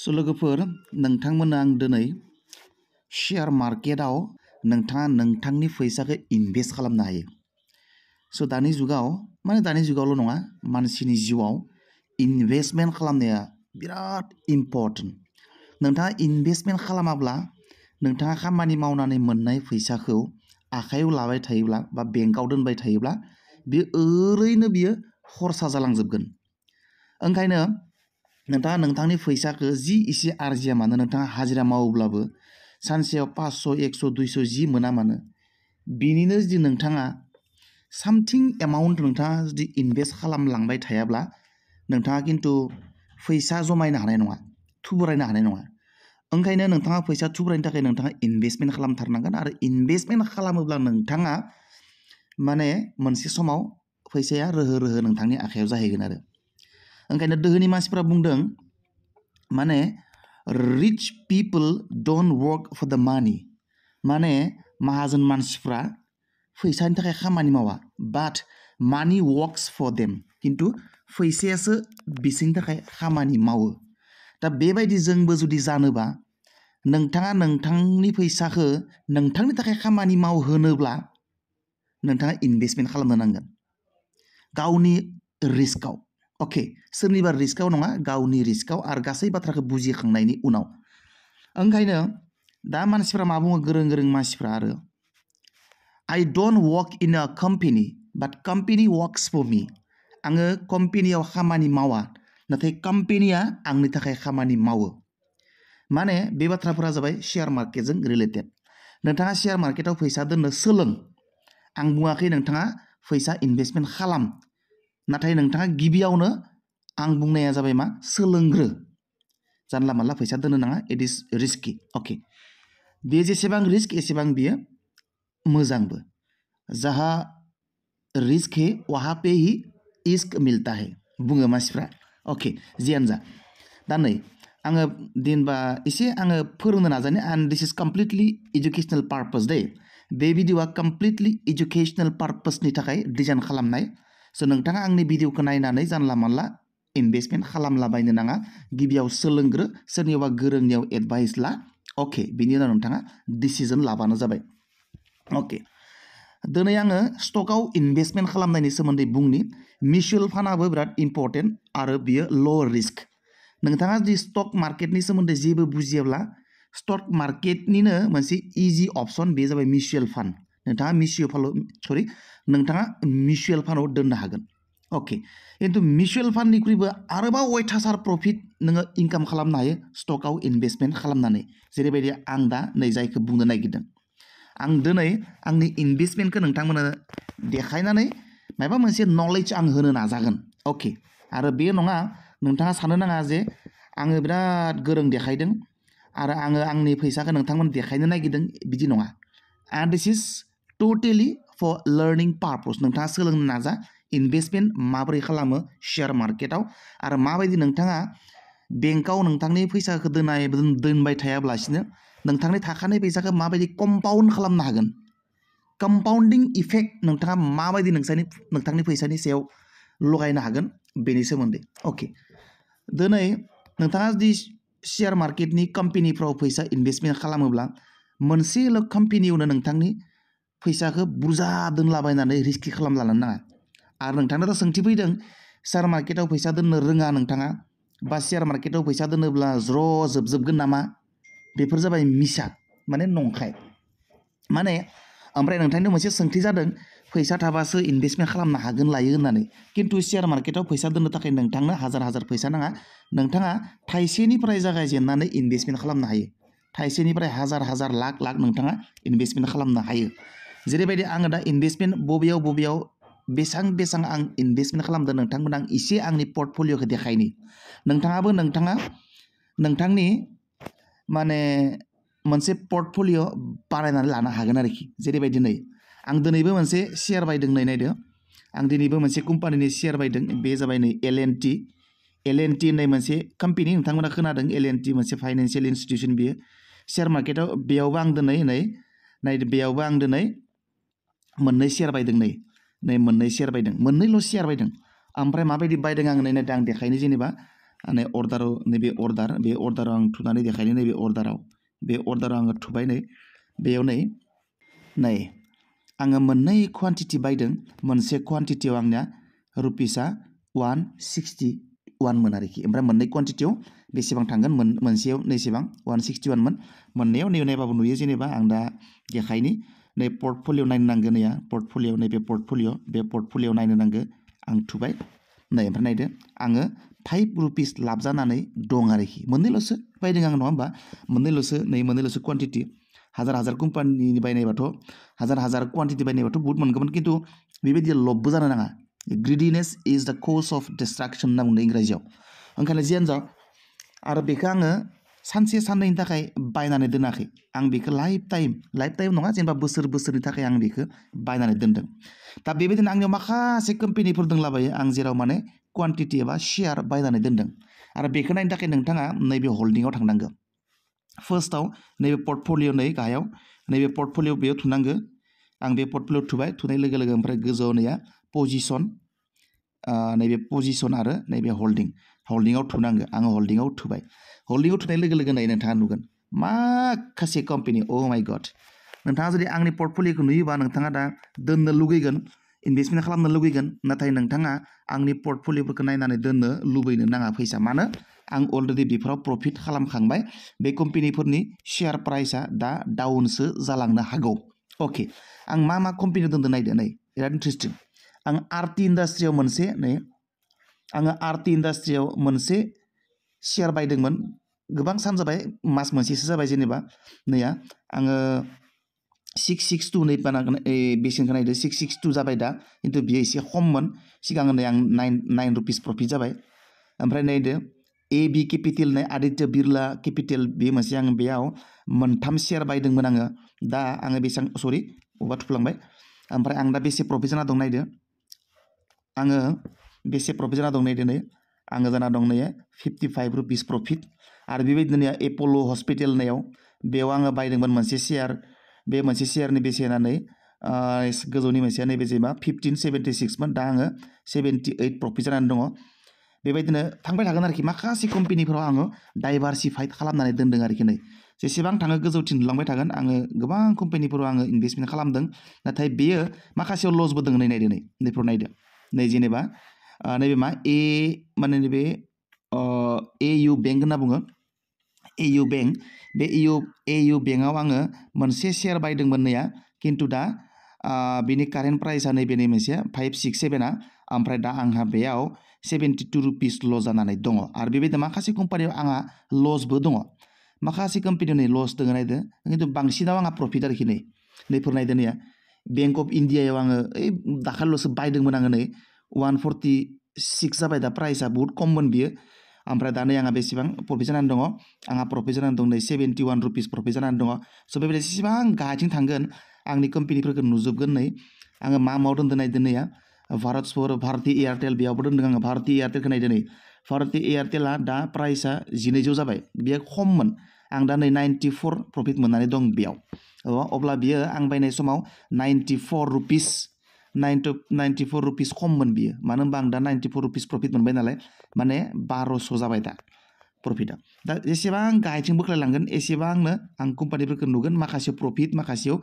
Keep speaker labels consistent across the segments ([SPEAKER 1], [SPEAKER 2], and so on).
[SPEAKER 1] स' लोगोफोर नोंथांमोननो आं दिनै शेयार मार्केटाव नोंथाङा नोंथांनि फैसाखौ इनभेस्ट खालामनो हायो। स' दानि जुगावल' नङा मानसिनि जिउआव इनभेस्टमेन्ट खालामनाया बिराद इम्पर्टेन्ट। नोंथाङा इनभेस्टमेन्ट खालामाब्ला नोंथाङा खामानि मावनानै मोननाय फैसाखौ आखायाव लाबाय थायोब्ला बा बेंकआव दोनबाय थायोब्ला बियो खरसा जालांजोबगोन। ओंखायनो नोंथाङा नोंथांनि फैसाखौ जि एसे आरजिया मानो नोंथाङा हाजिरा मावोब्लाबो सानसेयाव 500, 100, 200 जि मोना मानो बिनिनो जुदि नोंथाङा सामथिं एमाउन्ट नोंथाङा जुदि इनभेस्ट खालामलांबाय थायाब्ला नोंथाङा खिन्थु फैसा जमायनो हानाय नङा, थुबुरायनो हानाय नङा। ओंखायनो नोंथाङा फैसा थुबुरायनो थाखाय नोंथाङा इनभेस्टमेन्ट खालामथारनांगोन आरो इनभेस्टमेन्ट खालामोब्ला नोंथाङा मोनसे समाव फैसाया रोहो रोहो नोंथांनि आखायाव जाहैगोन आरो। ओंखायनो दोहोनि मानसिफ्रा बुंदों rich people don't work for the मानि। माहाजोन मानसिफ्रा फैसानि थाखाय खामानि मावा, बाट मानि वर्क्स फर देम। खिन्थु फैसायासो बिसोरनि थाखाय खामानि मावो। दा बेबायदि जोंबो जुदि जानोबा नोंथाङा नोंथांनि फैसाखौ नोंथांनि थाखाय खामानि मावहोनोब्ला नोंथाङा इनभेस्टमेन्ट खालामनो नांगोन गावनि रिस्कआव। अके, सोरनिबा रिस्कआव नङा, गावनि रिस्कआव आरो गासै बाथ्राखौ बुजिखांनायनि उनाव। ओंखायनो दा मानसिफ्रा मा बुङो, गोरों गोरों मानसिफ्रा आरो I don't work in a company but company works for me। आङो कम्पेनियाव खामानि मावा, नाथाय कम्पेनिया आंनि थाखाय खामानि मावो। बे बाथ्राफोरा जाबाय शेयार मार्केटजों रिलेटेड। नोंथाङा शेयार मार्केटाव फैसा दोननो सोलों। आं बुङाखै नोंथाङा फैसा इनभेस्टमेन्ट खालाम, नाथाय नोंथाङा गिबियावनो आं बुंनाया जाबाय सोलोंग्रो। जानला मानला फैसा दोननो नाङा, इट इज रिस्कि। अके, बेयो जेसेबां रिस्क एसेबां बियो मोजांबो। जहाँ रिस्क है वहाँ पे ही इश्क मिलता है बुङो मानसिफ्रा। अके, जियानो जा। दा नै आङो एसे फोरोंनो नाजानि, and this is completely educational purpose दे। बे भिडिअआ कमप्लिटलि एजुकेसनेल पार्पसनि थाखाय डिजाइन खालामनाय। स' नोंथाङा आंनि भिडिअखौ नायनानै जानला मानला इनभेस्टमेन्ट खालामलाबायनो नाङा। गिबियाव सोलोंग्रो, सोरनियावबा गोरोंनियाव एडभाइस ला। अके, बिनि उनाव नोंथाङा डिसिजन लाबानो जाबाय। अके, दिनै आङो स्टकआव इनभेस्टमेन्ट खालामनायनि सोमोन्दै बुंनि। मिउचुवेल फान्डआबो बिराद इम्पर्टेन्ट आरो बियो ल' रिस्क। नोंथाङा जुदि स्टक मार्केटनि सोमोन्दै जेबो बुजियाब्ला स्टक मार्केटनिनो मोनसे इजि अपसन, बे जाबाय मिउचुवेल फान्ड। नोंथाङा मिउचुवेल फान्डआव दोननो हागोन। अके, खिन्थु मिउचुवेल फान्डनिख्रुइबो आरोबाव अयथासार प्रफिट नोङो इनकाम खालामनो हायो स्टकआव इनभेस्टमेन्ट खालामनानै। जेरैबायदि आं दा नै जायखौ बुंनो नागिरदों, आं दिनै आंनि इनभेस्टमेन्टखौ नोंथांमोननो देखायनानै माबा मोनसे नलेज आं होनो नाजागोन। अके, आरो बे नङा नोंथाङा साननो नाङा जे आङो बिराद गोरों देखायदों आरो आङो आंनि फैसाखौ नोंथांमोन देखायनो नागिरदों, बिदि नङा। And this is totally for learning purpose. नोंथाङा सोलोंनो नाजा इनभेस्टमेन्ट माबोरै खालामो शेयार मार्केटाव, आरो माबायदि नोंथाङा बेंकआव नोंथांनि फैसाखौ दोनबाय थायाब्लासिनो नोंथांनि थाखानाय फैसाखौ माबायदि कम्पाउन्ड खालामनो हागोन, कम्पाउन्डिं इफेक्ट नोंथाङा माबायदि नोंथांनि फैसानि सायाव लगायनो हागोन, बेनि सोमोन्दै। अके, दिनै नोंथाङा जुदि शेयार मार्केटनि कम्पेनिफ्राव फैसा इनभेस्टमेन्ट खालामोब्ला मोनसेल' कम्पेनियावनो नोंथांनि फैसाखौ बुरजा दोनलाबायनानै रिस्कि खालामलानो नाङा। आरो नोंथांनो दा सोंथि फैदों, शेयार मार्केटाव फैसा दोननो रोङा नोंथाङा, बा शेयार मार्केटाव फैसा दोनोब्ला जोबजोबगोन नामा? बेफोर जाबाय मिसा, नंखाय। ओमफ्राय नोंथांनि मोनसे सोंथि जादों, फैसा थाबासो इनभेस्टमेन्ट खालामनो हागोन लायो होननानै। खिन्थु शेयार मार्केटाव फैसा दोननो थाखाय नोंथांनो हाजार हाजार फैसा नाङा। नोंथाङा थाइसेनिफ्राय जागायजेननानै इनभेस्टमेन्ट खालामनो हायो। थाइसेनिफ्राय हाजार हाजार लाख लाख नोंथाङा इनभेस्टमेन्ट खालामनो हायो। जेरैबायदि आङो दा इनभेस्टमेन्ट बबेयाव बेसां आं इनभेस्टमेन्ट खालामदों नोंथांमोन, आं एसे आंनि पर्टफलिय'खौ देखायनि। नोंथाङाबो नोंथांनि मोनसे पर्टफलिय' बानायनानै लानो हागोन आरोखि। जेरैबायदि नै आं दिनैबो मोनसे शेयार बायदों, नायदो आं दिनैबो मोनसे कम्पानिनि शेयार बायदों। बे जाबाय नै L&T होननाय मोनसे कम्पेनि, नोंथांमोना खोनादों। L&T मोनसे फाइनान्सियेल इनस्टिटिउसन, बियो शेयार मार्केटाव। बेयावबो आं दिनै मोननै शेयार बायदों, मोननैल' शेयार बायदों। ओमफ्राय माबायदि बायदों आं नायदों, आं देखायनो। जेनेबा नै अर्डाराव नैबे अर्डार बे अर्डाराव आं थुनानै देखायनो नैबे अर्डाराव बे अर्डाराव आङो थुबाय बेयाव नै आङो मोननै क्वान्टिटि बायदों मोनसे क्वान्टिटियाव आंनिया रुपिसा 161 मोन आरोखि ओमफ्राय मोननै क्वान्टिटियाव बेसेबां थांगोन मोनसेयाव नैसेबां 161 मोन मोननैयाव नै नायबाबो नुयो जेनेबा आं दा देखायनि नै पर्टफलिय' नायनो नांगौ नैया पर्टफलिय' नैबे पर्टफलिय' बे पर्टफलिय'आव नायनो नांगौ आं थुबाय नै ओमफ्राय नायदो आङो 5 रुपिस लाब जानानै दं आरोखि मोननैल'सो बायदों आं नङा होमबा मोननैल'सो क्वान्टिटि हाजार कम्पानिनि बायनायबाथ' हाजार क्वान्टिटि बायनायबाथ' बहुत मोनगौमोन खिन्थु बेबायदि लबबो जानो नाङा ग्रिडिनेस इज द कज अफ डिस्ट्राक्शन होनना बुंदों इंराजियाव ओंखायनो जियानो जा आरो बेखौ आङो सानसे साननैनि थाखाय बायनानै दोनाखै आं बेखौ लाइफ टाइम नङा जेनेबा बोसोरनि थाखाय आं बेखौ बायनानै दोनदों दा बेबायदिनो आंनियाव माखासे कम्पेनिफोर दंलाबायो आं जेराव माने क्वान्टिटि एबा शेयार बायनानै दोनदों आरो बेखौ नायनो थाखाय नोंथाङा नैबे हल्डिंआव थांनांगौ फार्स्टआव नैबे पर्टफलिय' नै गाहायाव नैबे पर्टफलिय' बेयाव थुनांगौ आं बे पर्टफलिय'आव थुबाय थुनाय लोगो लोगो ओमफ्राय गोजौआव नैया पजिसन नैबे पजिसन आरो नैबे हल्डिंआव थुनांगौ आङो हल्डिंआव थुबाय हल्डिंआव थुनाय लोगो लोगो नै नोंथाङा नुगोन माखासे कम्पेनि माइ गड नोंथाङा जुदि आंनि पर्टफलिय'खौ नुयोबा नोंथाङा दा दोननो लुगैगोन इनभेस्टमेन्ट खालामनो लुगैगोन नाथाय नोंथाङा आंनि पर्टफलिय'फोरखौ नायनानै दोननो लुबैनो नाङा फैसा मानो आं अलरेडि बेफोराव प्रफिट खालामखांबाय बे कम्पेनिफोरनि शेयार प्राइसआ दा डाउनसो जालांनो हागौ अके आं मा कम्पेनि दोनदों नायदो नै बिराद इन्टारेस्टिं आं आरटि इन्डास्ट्रियाव मोनसे शेयार बायदोंमोन गोबां सान जाबाय मास मोनसेसो जाबाय जेनेबा नैया आङो 662 नै बानागोन बेसेनखौ नायदो 662 जाबाय दा खिन्थु बियो एसे खममोन सिगां नै आं 9 रुपिस प्रफिट जाबाय ओमफ्राय नायदो AB केपिटेल नै आदित्य बिरला केपिटेल बे मोनसे आं बेयाव मोनथाम शेयार बायदोंमोन आङो दा आङो बेसेबां सरि अबा थुफ्लांबाय ओमफ्राय आं दा बेसे प्रफिट जाना दं नायदो आङो बेसे प्रफिट जाना दं नायदो नै आङो जाना दं नै 55 रुपिस प्रफिट आरो बेबायदिनो एपल' हस्पिटेल होननायाव बेयाव आङो बायदोंमोन मोनसे शेयार बे मोनसे शेयारनि बेसेना नै गोजौनि मोनसेया नैबे जेनेबा 1576 मोन दा आङो 78 प्रफिट जानानै दङ बेबायदिनो थांबाय थागोन आरोखि माखासे कम्पेनिफोराव आङो डाइभारसिफाइड खालामनानै दोनदों आरोखि नै जेसेबां थाङो गोजौथिं नुलांबाय थागोन आङो गोबां कम्पेनिफोराव आङो इनभेस्टमेन्ट खालामदों नाथाय बेयो माखासेयाव लसबो दङ नै नायदो नैफ्राव नायदो नै जेनेबा नैबे माने नैबे AU बेंक होनना बुङो AU बेंक बे AU बेंकआव आङो मोनसे शेयार बायदोंमोन नैया खिन्थु दा बिनि कारेन्ट प्राइसआ नैबे मोनसेया 567आ ओमफ्राय दा आंहा बेयाव 72 रुपिस लस जानानै दङ आरो बेबायदिनो माखासे कम्पानियाव आंहा लसबो दङ माखासे कम्पानियाव नै लस दङ नायदो खिन्थु बांसिनाव आंहा प्रफिट आरोखि नैफोर नायदो नैया बेंक अफ इन्डियायाव आङो दाखालिल'सो बायदोंमोन आङो नै 146 जाबाय दा प्राइसआ बहुत खममोन बियो ओमफ्राय दा नै आंहा बेसेबां प्रफिट जानानै दङ आंहा प्रफिट जानानै दं नै 71 रुपिस प्रफिट जानानै दङ स' बेबायदि जेसेबां गाहायथिं थांगोन आंनि कम्पेनिफोरखौ नुजोबगोन नै आङो माव दोनदों नायदो नैया भारती एयारटेल बेयावबो दोनदों आङो भारती एयारटेलखौ नायदो नै भारती एयारटेला दा प्राइसआ 1200 जाबाय बेयो खममोन आं दा नै 94 प्रफिट मोननानै दं बेयाव अब्ला बियो आं बायनाय समाव 94 रुपिस खममोन बियो मानो होनबा आं दा 94 रुपिस प्रफिट मोनबाय नालाय माने 1200 जाबाय दा प्रफिटआ दा जेसेबां गाहायथिं बोख्लायलांगोन एसेबांनो आं कम्पानिफोरखौ नुगोन माखासेयाव प्रफिट माखासेयाव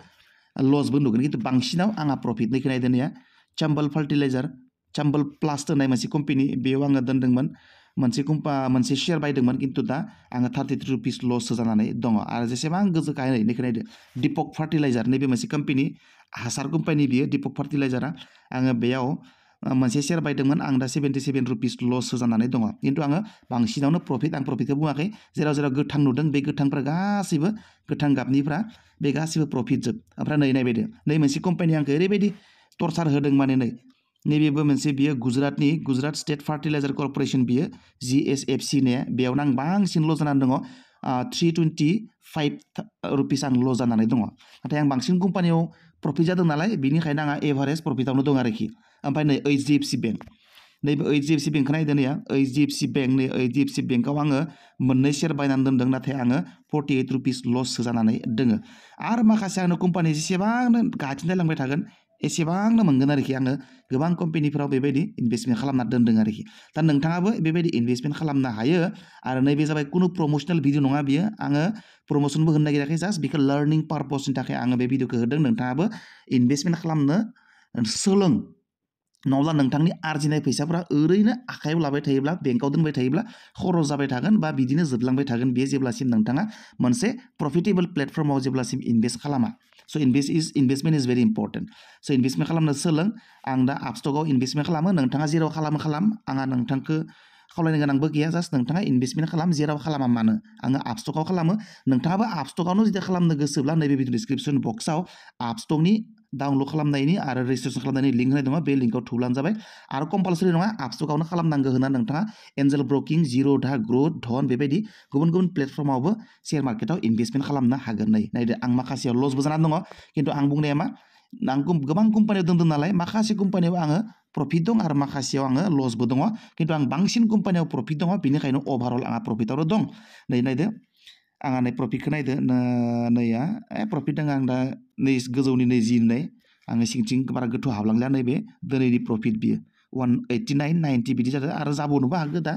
[SPEAKER 1] लसबो नुगोन खिन्थु बांसिनाव आंहा प्रफिट नैखौ नायदो नैया चाम्बल फार्टिलाइजार चाम्बल प्लास्ट होननाय मोनसे कम्पेनि बेयाव आङो दोनदोंमोन मोनसे शेयार बायदोंमोन खिन्थु दा आङो 33 रुपिस लससो जानानै दङ आरो जेसेबां गोजौ गाहाय नैखौ नायदो दीपक फार्टिलाइजार नैबे मोनसे कम्पेनि हासार कम्पानि बियो दीपक फार्टिलाइजारा आङो बेयाव मोनसे शेयार बायदोंमोन आं दा 77 रुपिस लससो जानानै दङ खिन्थु आङो बांसिनावनो प्रफिट आं प्रफिटखौ बुङाखै जेराव गोथां नुदों बे गोथांफ्रा गासैबो गोथां गाबनिफ्रा बे गासैबो प्रफिट जोब ओमफ्राय नायबायदो नै मोनसे कम्पानि आंखौ ओरैबायदि टर्चार होदों माने नैबेबो मोनसे बियो गुजरात स्टेट फार्टिलाइजार कर्परेसन बियो GSFC ने बेयावनो आं बांसिन लस जानानै दङ 325 रुपिस आं लस जानानै दङ नाथाय आं बांसिन कम्पानियाव प्रफिट जादों नालाय बेनिखायनो आंहा एभारेज प्रफिटआवनो दं आरोखि ओमफ्राय नै HDFC बेंक नैबे HDFC बेंकखौ नायदो नैया HDFC बेंकआव आङो मोननै शेयार बायनानै दोनदों नाथाय आङो 48 रुपिस लससो जानानै दोङो आरो माखासे आंनो कम्पानि जेसेबांनो गाहायथिं नायलांबाय थागोन एसेबांनो मोनगोन आरोखि आङो गोबां कम्पानिफोराव बेबायदि इनभेस्टमेन्ट खालामना दोनदों आरोखि दा नोंथाङाबो बेबायदि इनभेस्टमेन्ट खालामनो हायो आरो नैबे जाबाय कुनु प्रमोशनेल भिडिअ नङा बियो आङो प्रमोशनबो होनो नागिराखै जास्ट बेखौ लार्निं पारपसनि थाखाय आङो बे भिडिअखौ होदों नोंथाङाबो इनभेस्टमेन्ट खालामनो सोलों नङाब्ला नोंथांनि आरजिनाय फैसाफ्रा ओरैनो आखायाव लाबाय थायोब्ला बेंकआव दोनबाय थायोब्ला खरस जाबाय थागोन बा बिदिनो जोबलांबाय थागोन बे जेब्लासिम नोंथाङा मोनसे प्रफिटेबल प्लेटफर्माव जेब्लासिम इनभेस्ट खालामा स' इनभेस्टमेन्ट इज भेरि इम्पर्टेन्ट स' इनभेस्टमेन्ट खालामनो सोलों आं दा आपस्टकआव इनभेस्टमेन्ट खालामो नोंथाङा जेराव खालाम आंहा नोंथांखौ खावलायनो गोनांबो गैया जास्ट नोंथाङा इनभेस्टमेन्ट खालाम जेराव खालामा मानो आङो आपस्टकआव खालामो नोंथाङाबो आपस्टकआवनो जुदि खालामनो गोसोब्ला नैबे भिडिअ डिसक्रिपसन बक्सआव आपस्टकनि डाउनलड खालामनायनि आरो रेजिस्ट्रेसन खालामनायनि लिंक होनाय दङ बे लिंकआव थुब्लानो जाबाय आरो कम्पालसरि नङा आपस्टकआवनो खालामनांगौ होनना नोंथाङा एन्जेल ब्रकिं जिर'धा ग्र'थ धन बेबायदि गुबुन गुबुन प्लेटफर्मावबो शेयार मार्केटआव इनभेस्टमेन्ट खालामनो हागोन नायदो आं माखासेयाव लसबो जानानै दङ खिन्थु आं बुंनाया मा आं गोबां कम्पानियाव दोनदों नालाय माखासे कम्पानियाव आङो प्रफिट दं आरो माखासेयाव आङो लसबो दङ खिन्थु आं बांसिन कम्पानियाव प्रफिट दङ बेनिखायनो अभारअल आंहा प्रफिटआवनो दं नायदो आंहा नै प्रफिटखौ नायदो नैया प्रफिट दङ आं दा नै गोजौनि 20 आङो सिंथिं बारा गोथौ हाबलांलिया नैबे दिनैनि प्रफिट बियो 189 90 बिदि जादों आरो जाबावनोबो हागौ दा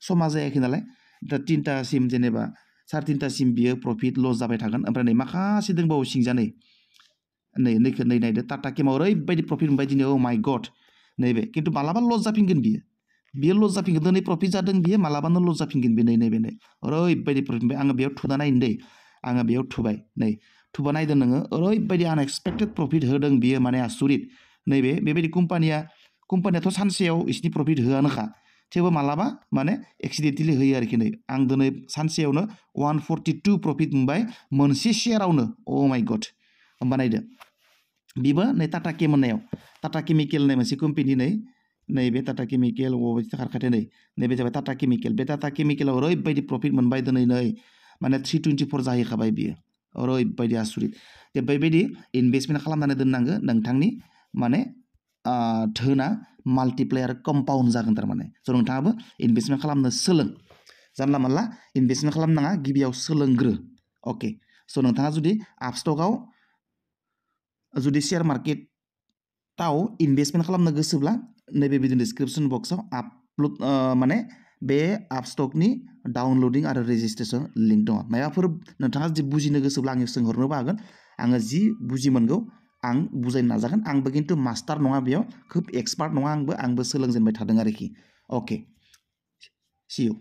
[SPEAKER 1] समा जायाखै नालाय दा 3टासिम जेनेबा 3:30सिम बियो प्रफिट लस जाबाय थागोन ओमफ्राय नै माखासे दंबावो सिंजानै नैखौ नायदो टाटा केमाव ओरैबायदि प्रफिट मोनबाय दिनै औ माइ गड नैबे खिन्थु मालाबा लस जाफिनगोन बियो लस जाफिनगोन दिनै प्रफिट जादों बियो मालाबानो लस जाफिनगोन बे नैबे ओरैबायदि प्रफिट मोनबाय आङो बेयाव थुना नायनो दै आङो बेयाव थुबाय थुबा नायदों नोङो ओरैबायदि आनएक्सपेक्टेड प्रफिट होदों बियो माने आसुरित बेबायदि कम्पानियाथ' सानसेयाव इसिनि प्रफिट होआनोखा थेवबो मालाबा माने एक्सिडेन्टेलि होयो आरोखि आं दिनै सानसेयावनो 142 प्रफिट मोनबाय मोनसे शेयारावनो अ माइ गड होमबा नायदो बेबो नै टाटा केम होननायाव टाटा केमिकेल होननाय मोनसे कम्पानि नैबे टाटा केमिकेल बबेबायदि खारखाथो नैबे जाबाय टाटा केमिकेल बे टाटा केमिकेलाव ओरैबायदि प्रफिट मोनबाय दिनै माने 324 जाहैखाबाय बियो ओरैबायदि आसुरित बेबायदि इनभेस्टमेन्ट खालामनानै दोननांगो नोंथांनि माने धोना माल्टिप्लायार कम्पाउन्ड जागोन थारमाने स' नोंथाङाबो इनभेस्टमेन्ट खालामनो सोलों जानला मानला इनभेस्टमेन्ट खालामनाङा गिबियाव सोलोंग्रो अके स' नोंथाङा जुदि आपस्टकआव जुदि शेयार मार्केटाव इनभेस्टमेन्ट खालामनो गोसोब्ला नैबे भिडिअ डिसक्रिपसन बक्सआव आपलड माने बे आपस्टकनि डाउनलडिं आरो रेजिस्ट्रेसन लिंक दङ माबाफोर नोंथाङा जुदि बुजिनो गोसोब्ला आङो सोंहरनोबो हागोन आङो जि बुजि मोनगौ आं बुजायनो नाजागोन आंबो खिन्थु मास्टार नङा बेयाव खोब एक्सपार्ट नङा आंबो सोलोंजेनबाय थादों आरोखि अके सि इउ